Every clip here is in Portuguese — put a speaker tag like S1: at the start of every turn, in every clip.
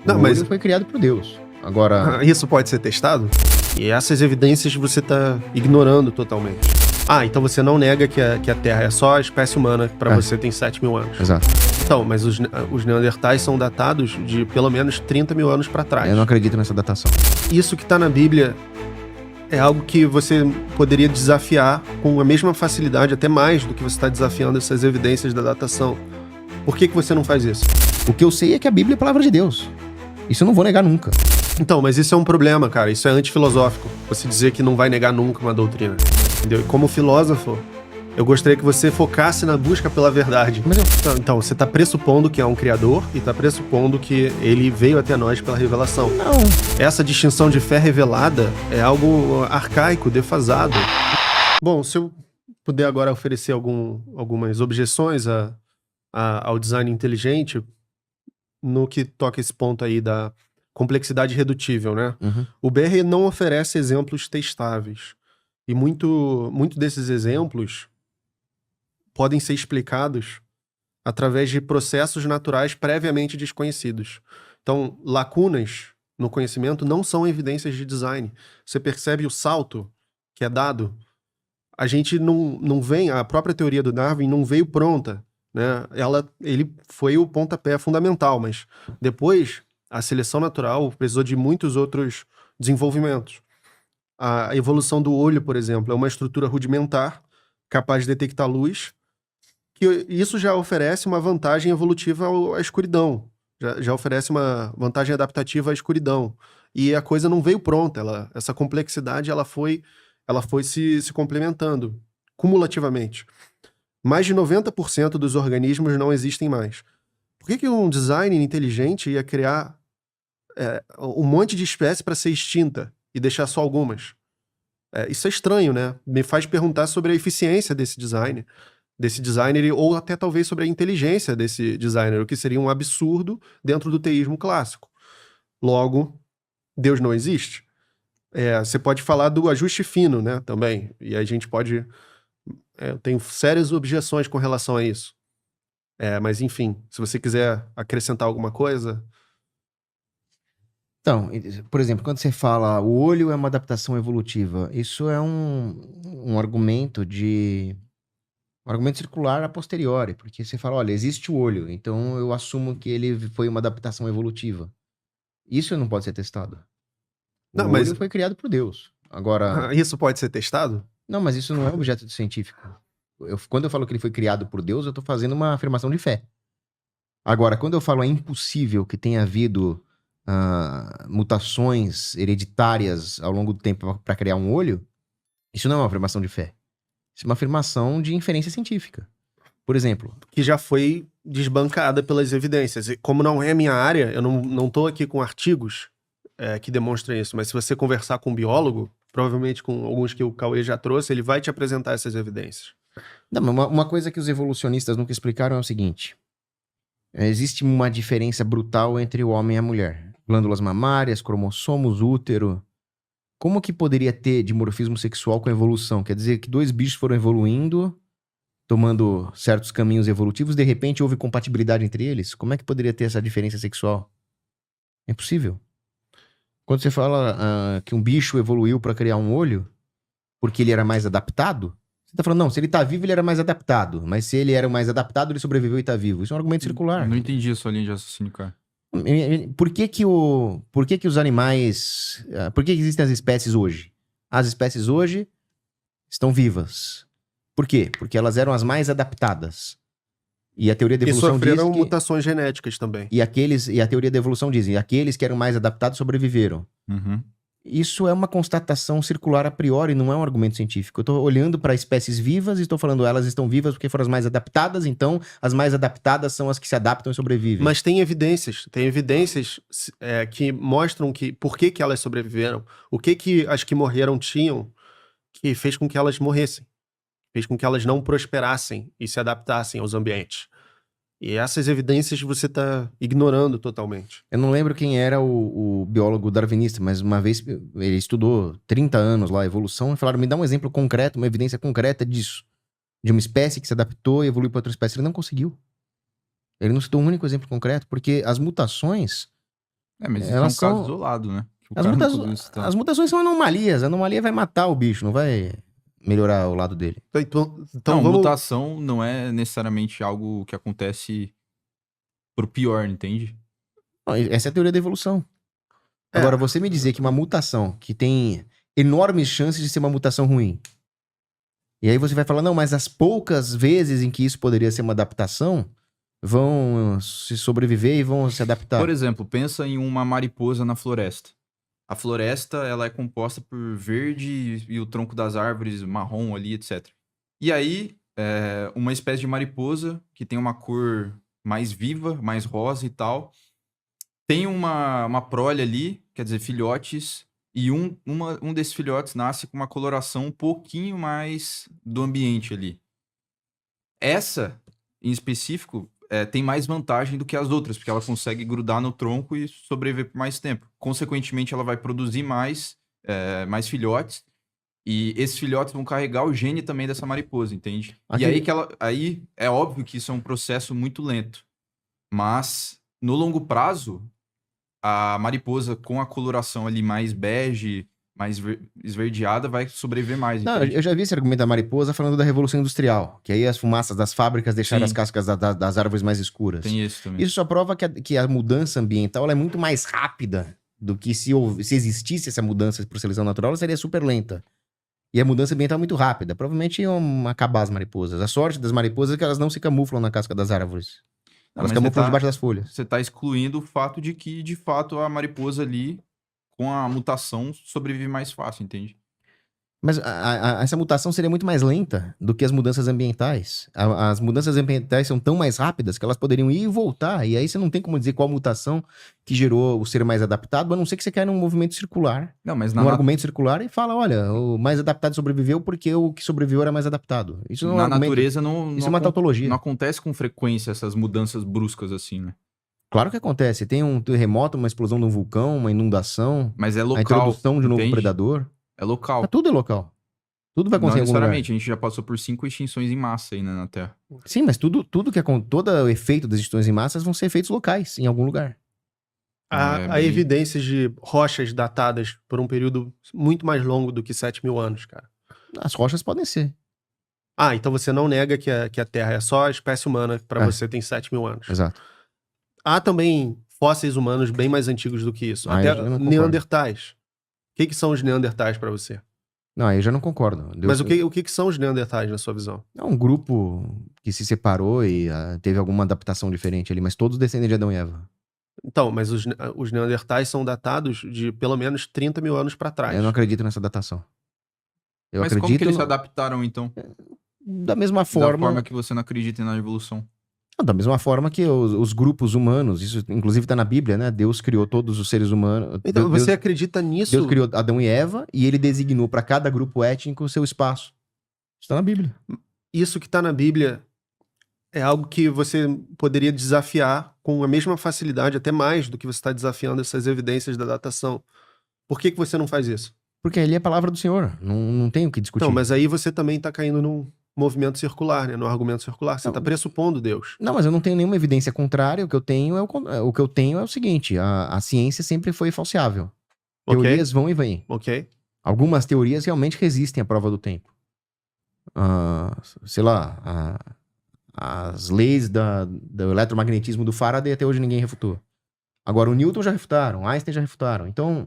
S1: Não,
S2: O
S1: mas
S2: olho foi criado por Deus. Agora,
S1: isso pode ser testado? E essas evidências você tá ignorando totalmente. Ah, então você não nega que a Terra é só a espécie humana, que pra você tem 7 mil anos.
S2: exato.
S1: Então, mas os neandertais são datados de pelo menos 30 mil anos pra trás.
S2: Eu não acredito nessa datação.
S1: Isso que tá na Bíblia é algo que você poderia desafiar com a mesma facilidade, até mais do que você está desafiando essas evidências da datação. Por que você não faz isso?
S2: O que eu sei é que a Bíblia é a palavra de Deus. Isso eu não vou negar nunca.
S1: Então, mas isso é um problema, cara. Isso é antifilosófico. Você dizer que não vai negar nunca uma doutrina. Entendeu? E como filósofo, eu gostaria que você focasse na busca pela verdade.
S2: Mas
S1: Então, você está pressupondo que há um criador e está pressupondo que ele veio até nós pela revelação.
S2: não.
S1: Essa distinção de fé revelada é algo arcaico, defasado. Bom, se eu puder agora oferecer algumas objeções ao design inteligente, no que toca esse ponto aí da complexidade redutível, né?
S2: Uhum.
S1: O BR não oferece exemplos testáveis. E muito desses exemplos podem ser explicados através de processos naturais previamente desconhecidos. Então, lacunas no conhecimento não são evidências de design. Você percebe o salto que é dado. A gente não vem, a própria teoria do Darwin não veio pronta, né? Ele foi o pontapé fundamental, mas depois a seleção natural precisou de muitos outros desenvolvimentos. A evolução do olho, por exemplo, é uma estrutura rudimentar capaz de detectar luz, que isso já oferece uma vantagem evolutiva à escuridão, já oferece uma vantagem adaptativa à escuridão. E a coisa não veio pronta, essa complexidade ela foi se complementando cumulativamente. Mais de 90% dos organismos não existem mais. Por que um design inteligente ia criar um monte de espécies para ser extinta e deixar só algumas? Isso é estranho, né? Me faz perguntar sobre a eficiência desse designer, ou até talvez sobre a inteligência desse designer, o que seria um absurdo dentro do teísmo clássico. Logo, Deus não existe? Você pode falar do ajuste fino, né, também, e a gente pode... eu tenho sérias objeções com relação a isso. Mas enfim, se você quiser acrescentar alguma coisa...
S2: Então, por exemplo, quando você fala o olho é uma adaptação evolutiva, isso é um argumento circular a posteriori, porque você fala, olha, existe o olho, então eu assumo que ele foi uma adaptação evolutiva. Isso não pode ser testado.
S1: Não,
S2: O
S1: mas-
S2: olho foi criado por Deus. Agora,
S1: Isso pode ser testado?
S2: não, mas isso não é objeto científico. Quando eu falo que ele foi criado por Deus, eu estou fazendo uma afirmação de fé. Agora, quando eu falo é impossível que tenha havido mutações hereditárias ao longo do tempo para criar um olho, isso não é uma afirmação de fé. Isso é uma afirmação de inferência científica. Por exemplo,
S1: Que já foi desbancada pelas evidências. E como não é minha área, eu não tô aqui com artigos que demonstrem isso, mas se você conversar com um biólogo, provavelmente com alguns que o Cauê já trouxe, ele vai te apresentar essas evidências.
S2: não, mas uma coisa que os evolucionistas nunca explicaram é o seguinte: existe uma diferença brutal entre o homem e a mulher. Glândulas mamárias, cromossomos, útero. Como que poderia ter dimorfismo sexual com a evolução? Quer dizer que dois bichos foram evoluindo, tomando certos caminhos evolutivos, de repente houve compatibilidade entre eles? Como é que poderia ter essa diferença sexual? É impossível. Quando você fala que um bicho evoluiu para criar um olho, porque ele era mais adaptado, você tá falando, não, se ele tá vivo, ele era mais adaptado. Mas se ele era mais adaptado, ele sobreviveu e tá vivo. Isso é um argumento circular.
S3: Não entendi a sua linha de raciocínio, cara.
S2: Por que os animais... por que existem as espécies hoje? As espécies hoje estão vivas. Por quê? Porque elas eram as mais adaptadas. E a teoria da
S1: E
S2: evolução diz
S1: sofreram
S2: que...
S1: mutações genéticas também.
S2: E a teoria da evolução diz que aqueles que eram mais adaptados sobreviveram.
S3: Uhum.
S2: Isso é uma constatação circular a priori, não é um argumento científico. Eu estou olhando para espécies vivas e estou falando elas estão vivas porque foram as mais adaptadas, então as mais adaptadas são as que se adaptam e sobrevivem.
S1: Mas tem evidências que mostram por que elas sobreviveram. O que as que morreram tinham que fez com que elas morressem. Fez com que elas não prosperassem e se adaptassem aos ambientes. E essas evidências você está ignorando totalmente.
S2: Eu não lembro quem era o biólogo darwinista, mas uma vez ele estudou 30 anos lá a evolução e falaram, me dá um exemplo concreto, uma evidência concreta disso. De uma espécie que se adaptou e evoluiu para outra espécie. Ele não conseguiu. Ele não citou um único exemplo concreto, porque as mutações
S3: Mas isso é um
S2: Elas
S3: caso
S2: são-
S3: isolado, né? Que o
S2: As,
S3: cara não
S2: muta-
S3: conseguiu citar.
S2: as mutações são anomalias. A anomalia vai matar o bicho, não vai melhorar o lado dele.
S1: Então
S3: Não,
S1: vamos.
S3: mutação não é necessariamente algo que acontece pro pior, entende?
S2: Não, essa é a teoria da evolução.
S1: É.
S2: Agora, você me dizer que uma mutação que tem enormes chances de ser uma mutação ruim. E aí você vai falar, não, mas as poucas vezes em que isso poderia ser uma adaptação vão se sobreviver e vão se adaptar.
S3: Por exemplo, pensa em uma mariposa na floresta. A floresta, ela é composta por verde e o tronco das árvores marrom ali, etc. E aí, uma espécie de mariposa que tem uma cor mais viva, mais rosa e tal, tem uma prole ali, quer dizer, filhotes, e um desses filhotes nasce com uma coloração um pouquinho mais do ambiente ali. Essa, em específico, tem mais vantagem do que as outras, porque ela consegue grudar no tronco e sobreviver por mais tempo. Consequentemente, ela vai produzir mais filhotes, e esses filhotes vão carregar o gene também dessa mariposa, entende? E aí aí é óbvio que isso é um processo muito lento, mas no longo prazo, a mariposa com a coloração ali mais bege, mais esverdeada, vai sobreviver mais,
S2: Não,
S3: entende?
S2: eu já vi esse argumento da mariposa falando da Revolução Industrial, que aí as fumaças das fábricas deixaram
S3: Sim.
S2: as cascas das árvores mais escuras.
S3: Tem isso também.
S2: Isso só prova que a mudança ambiental ela é muito mais rápida do que se existisse essa mudança por seleção natural, ela seria super lenta. E a mudança ambiental é muito rápida. Provavelmente iam acabar as mariposas. A sorte das mariposas é que elas não se camuflam na casca das árvores.
S3: Não,
S2: Elas
S3: mas
S2: camuflam debaixo das folhas.
S3: Você tá excluindo o fato de que, de fato, a mariposa ali, com a mutação, sobrevive mais fácil, entende?
S2: Mas essa mutação seria muito mais lenta do que as mudanças ambientais. As mudanças ambientais são tão mais rápidas que elas poderiam ir e voltar. E aí você não tem como dizer qual mutação que gerou o ser mais adaptado, a não ser que você caia num movimento circular,
S3: Não, mas
S2: num argumento circular e fala, olha, o mais adaptado sobreviveu porque o que sobreviveu era mais adaptado. Isso não é um
S3: na
S2: argumento.
S3: natureza
S2: Isso é uma tautologia.
S3: não acontece com frequência essas mudanças bruscas assim, né?
S2: Claro que acontece. Tem um terremoto, uma explosão de um vulcão, uma inundação,
S3: Mas é
S2: a
S3: local,
S2: introdução de um novo
S3: entende?
S2: predador.
S3: É local.
S2: Mas tudo é local. Tudo vai
S3: Não
S2: acontecer em algum lugar.
S3: necessariamente, a gente já passou por 5 extinções em massa aí, né, na Terra.
S2: Sim, mas todo o efeito das extinções em massas vão ser efeitos locais, em algum lugar.
S1: Há
S3: bem-
S1: evidências de rochas datadas por um período muito mais longo do que 7.000 anos, cara.
S2: As rochas podem ser.
S1: Ah, então você não nega que a Terra é só a espécie humana, que pra
S2: É.
S1: você tem 7.000 anos.
S2: Exato.
S1: Há também fósseis humanos bem mais antigos do que isso.
S2: Ah,
S1: Até
S2: eu não concordo.
S1: neandertais. O que são os neandertais pra você?
S2: Não, aí eu já não concordo.
S1: Mas o que são os neandertais na sua visão?
S2: É um grupo que se separou e teve alguma adaptação diferente ali, mas todos descendem de Adão e Eva.
S1: Então, mas os neandertais são datados de pelo menos 30.000 anos pra trás.
S2: Eu não acredito nessa datação. Eu
S3: Mas como
S2: acredito
S3: que eles se
S2: no-
S3: adaptaram, então?
S2: da mesma
S3: Da
S2: forma,
S3: forma que você não acredita na evolução.
S2: da mesma forma que os grupos humanos, isso inclusive está na Bíblia, né? Deus criou todos os seres humanos.
S1: Então,
S2: Deus,
S1: você acredita nisso?
S2: Deus criou Adão e Eva e ele designou para cada grupo étnico o seu espaço. Está na Bíblia.
S1: Isso que tá na Bíblia é algo que você poderia desafiar com a mesma facilidade, até mais do que você está desafiando essas evidências da datação. Por que você não faz isso?
S2: Porque ali é a palavra do Senhor. Não tem o que discutir.
S1: Então, mas aí você também está caindo num movimento circular, né? No argumento circular. Você
S2: Não.
S1: está pressupondo Deus.
S2: Não, mas eu não tenho nenhuma evidência contrária. O que eu tenho é o seguinte: a ciência sempre foi falseável.
S1: Ok?
S2: Teorias vão e vêm.
S1: Ok?
S2: Algumas teorias realmente resistem à prova do tempo. Sei lá, as leis do eletromagnetismo do Faraday até hoje ninguém refutou. Agora, o Newton já refutaram, Einstein já refutaram. Então,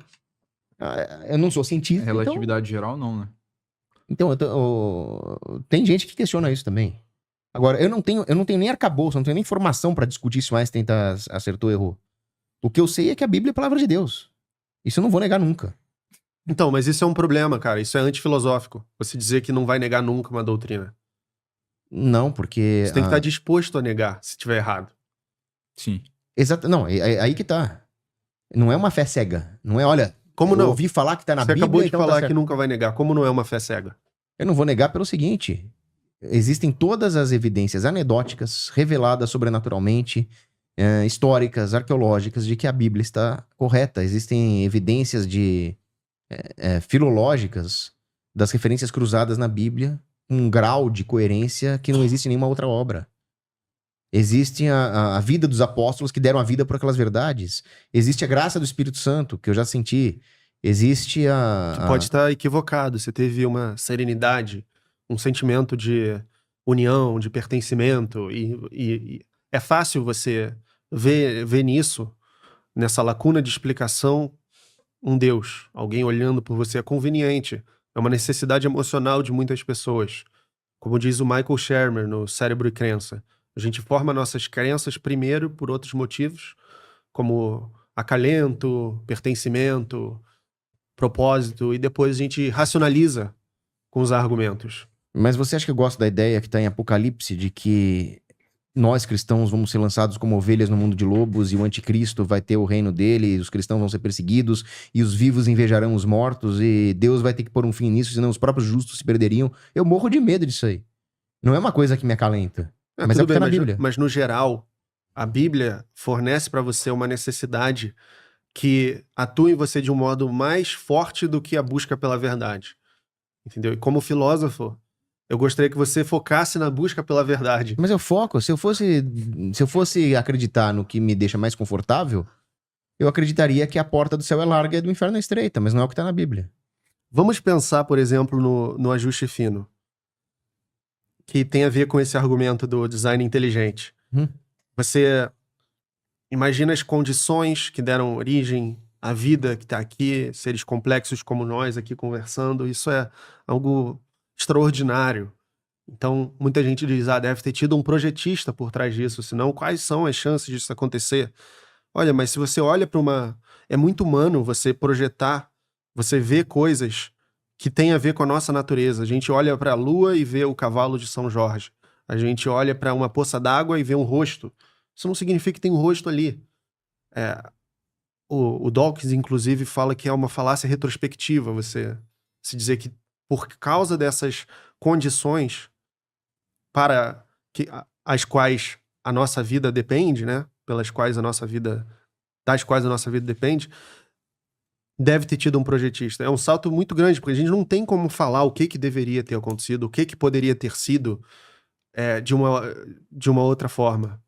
S2: eu não sou cientista.
S3: Relatividade geral, não, né?
S2: Então, tem gente que questiona isso também. Agora, eu não tenho nem arcabouço, não tenho nem informação pra discutir se o Einstein acertou ou errou. O que eu sei é que a Bíblia é a palavra de Deus. Isso eu não vou negar nunca.
S1: Então, mas isso é um problema, cara. Isso é antifilosófico. Você dizer que não vai negar nunca uma doutrina.
S2: Não, porque...
S1: Você tem que estar disposto a negar se estiver errado.
S3: Sim.
S2: Exato, não, é aí que tá. Não é uma fé cega. Não é, olha,
S1: Como
S2: eu
S1: não?
S2: ouvi falar que tá na
S1: Você
S2: Bíblia,
S1: acabou de
S2: então tá
S1: falar
S2: certo.
S1: que nunca vai negar. Como não é uma fé cega?
S2: Eu não vou negar pelo seguinte: existem todas as evidências anedóticas, reveladas sobrenaturalmente, históricas, arqueológicas, de que a Bíblia está correta. Existem evidências filológicas das referências cruzadas na Bíblia, um grau de coerência que não existe em nenhuma outra obra. Existe a vida dos apóstolos que deram a vida por aquelas verdades. Existe a graça do Espírito Santo, que eu já senti. Existe
S1: Que pode estar equivocado. Você teve uma serenidade, um sentimento de união, de pertencimento. E é fácil você ver nisso, nessa lacuna de explicação, um Deus. Alguém olhando por você é conveniente. É uma necessidade emocional de muitas pessoas. Como diz o Michael Shermer no Cérebro e Crença. A gente forma nossas crenças primeiro por outros motivos, como acalento, pertencimento, propósito, e depois a gente racionaliza com os argumentos.
S2: Mas você acha que eu gosto da ideia que está em Apocalipse de que nós cristãos vamos ser lançados como ovelhas no mundo de lobos e o anticristo vai ter o reino dele, e os cristãos vão ser perseguidos e os vivos invejarão os mortos e Deus vai ter que pôr um fim nisso, senão os próprios justos se perderiam? Eu morro de medo disso aí. Não é uma coisa que me acalenta. Mas é o que tá na Bíblia.
S1: Mas no geral, a Bíblia fornece para você uma necessidade que atua em você de um modo mais forte do que a busca pela verdade. Entendeu? E como filósofo, eu gostaria que você focasse na busca pela verdade.
S2: Mas eu foco. Se eu fosse acreditar no que me deixa mais confortável, eu acreditaria que a porta do céu é larga e a do inferno é estreita, mas não é o que tá na Bíblia.
S1: Vamos pensar, por exemplo, no ajuste fino, que tem a ver com esse argumento do design inteligente. Você imagina as condições que deram origem à vida que está aqui, seres complexos como nós aqui conversando, isso é algo extraordinário. Então, muita gente diz, deve ter tido um projetista por trás disso, senão quais são as chances disso acontecer? Olha, mas se você olha para uma... É muito humano você projetar, você vê coisas que têm a ver com a nossa natureza. A gente olha para a lua e vê o cavalo de São Jorge. A gente olha para uma poça d'água e vê um rosto. Isso não significa que tem um rosto ali. O Dawkins, inclusive, fala que é uma falácia retrospectiva, você se dizer que por causa dessas condições para as quais a nossa vida depende, né? Das quais a nossa vida depende, deve ter tido um projetista. É um salto muito grande, porque a gente não tem como falar o que deveria ter acontecido, o que poderia ter sido de uma outra forma.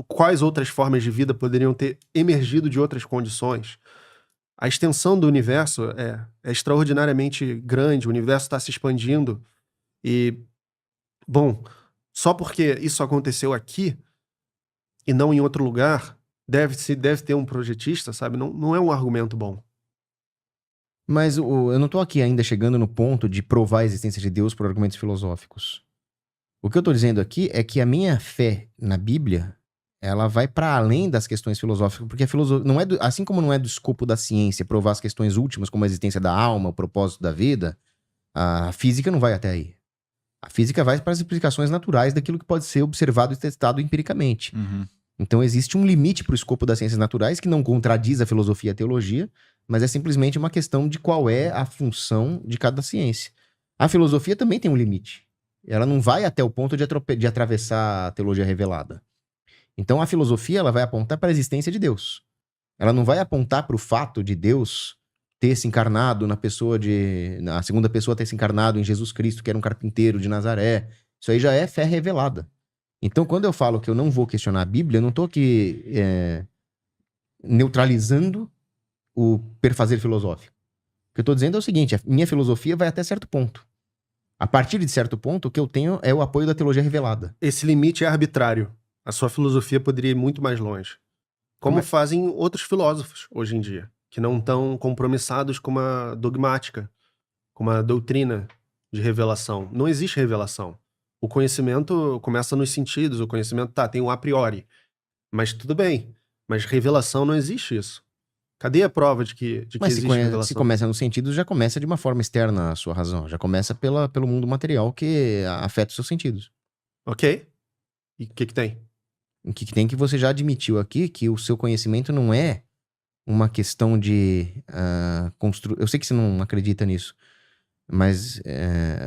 S1: Quais outras formas de vida poderiam ter emergido de outras condições. A extensão do universo é extraordinariamente grande, o universo está se expandindo e, bom, só porque isso aconteceu aqui e não em outro lugar, deve ter um projetista, sabe? Não é um argumento bom.
S2: Mas eu não tô aqui ainda chegando no ponto de provar a existência de Deus por argumentos filosóficos. O que eu tô dizendo aqui é que a minha fé na Bíblia, ela vai para além das questões filosóficas, porque a filosofia não é assim como não é do escopo da ciência provar as questões últimas, como a existência da alma, o propósito da vida, a física não vai até aí. A física vai para as explicações naturais daquilo que pode ser observado e testado empiricamente. Então existe um limite para o escopo das ciências naturais que não contradiz a filosofia e a teologia, mas é simplesmente uma questão de qual é a função de cada ciência. A filosofia também tem um limite. Ela não vai até o ponto de atravessar a teologia revelada. Então a filosofia ela vai apontar para a existência de Deus. Ela não vai apontar para o fato de Deus ter se encarnado na segunda pessoa ter se encarnado em Jesus Cristo, que era um carpinteiro de Nazaré. Isso aí já é fé revelada. Então, quando eu falo que eu não vou questionar a Bíblia, eu não estou aqui neutralizando o perfazer filosófico. O que eu estou dizendo é o seguinte, a minha filosofia vai até certo ponto. A partir de certo ponto, o que eu tenho é o apoio da teologia revelada.
S1: Esse limite é arbitrário. A sua filosofia poderia ir muito mais longe. Como fazem outros filósofos hoje em dia, que não estão compromissados com uma dogmática, com uma doutrina de revelação. Não existe revelação. O conhecimento começa nos sentidos, o conhecimento tem um a priori. Mas tudo bem, mas revelação não existe isso. Cadê a prova de que existe revelação?
S2: Se começa nos sentidos, já começa de uma forma externa a sua razão. Já começa pelo mundo material que afeta os seus sentidos.
S1: Ok. E o que tem?
S2: O que tem que você já admitiu aqui que o seu conhecimento não é uma questão de construir... Eu sei que você não acredita nisso, mas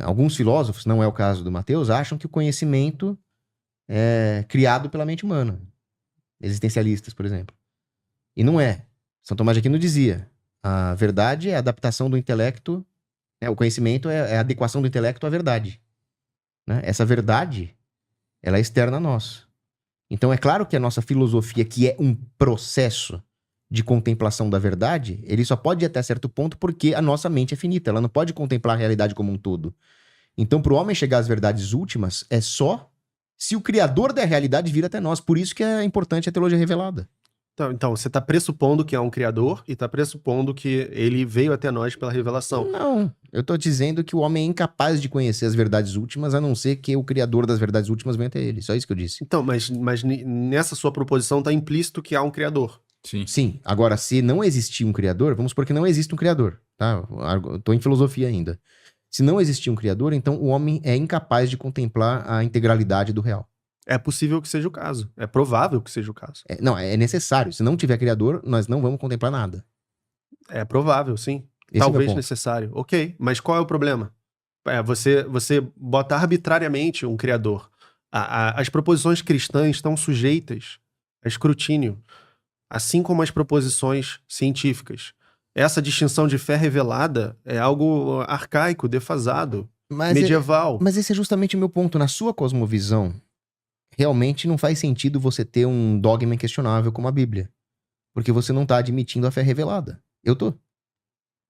S2: alguns filósofos, não é o caso do Mateus, acham que o conhecimento é criado pela mente humana. Existencialistas, por exemplo. E não é. São Tomás de Aquino dizia, a verdade é a adaptação do intelecto, o conhecimento é a adequação do intelecto à verdade. Né? Essa verdade, ela é externa a nós. Então é claro que a nossa filosofia, que é um processo de contemplação da verdade, ele só pode ir até certo ponto porque a nossa mente é finita, ela não pode contemplar a realidade como um todo. Então, para o homem chegar às verdades últimas, é só se o criador da realidade vir até nós. Por isso que é importante a teologia revelada.
S1: Então, você está pressupondo que há um criador e está pressupondo que ele veio até nós pela revelação.
S2: Não, eu tô dizendo que o homem é incapaz de conhecer as verdades últimas, a não ser que o criador das verdades últimas venha até ele. Só isso que eu disse.
S1: Então, mas nessa sua proposição está implícito que há um criador.
S3: Sim.
S2: Sim, agora, se não existir um criador, vamos supor que não existe um criador, tá? Eu tô em filosofia ainda. Se não existir um criador, então o homem é incapaz de contemplar a integralidade do real.
S1: É possível que seja o caso. É provável que seja o caso.
S2: Não, é necessário. Se não tiver criador, nós não vamos contemplar nada.
S1: É provável, sim.
S2: Esse é o meu
S1: Talvez
S2: ponto.
S1: necessário. Ok, mas qual é o problema? Você bota arbitrariamente um criador. As proposições cristãs estão sujeitas a escrutínio, assim como as proposições científicas. Essa distinção de fé revelada é algo arcaico, defasado, medieval.
S2: Mas esse é justamente o meu ponto. Na sua cosmovisão, realmente não faz sentido você ter um dogma inquestionável como a Bíblia. Porque você não está admitindo a fé revelada. Eu tô.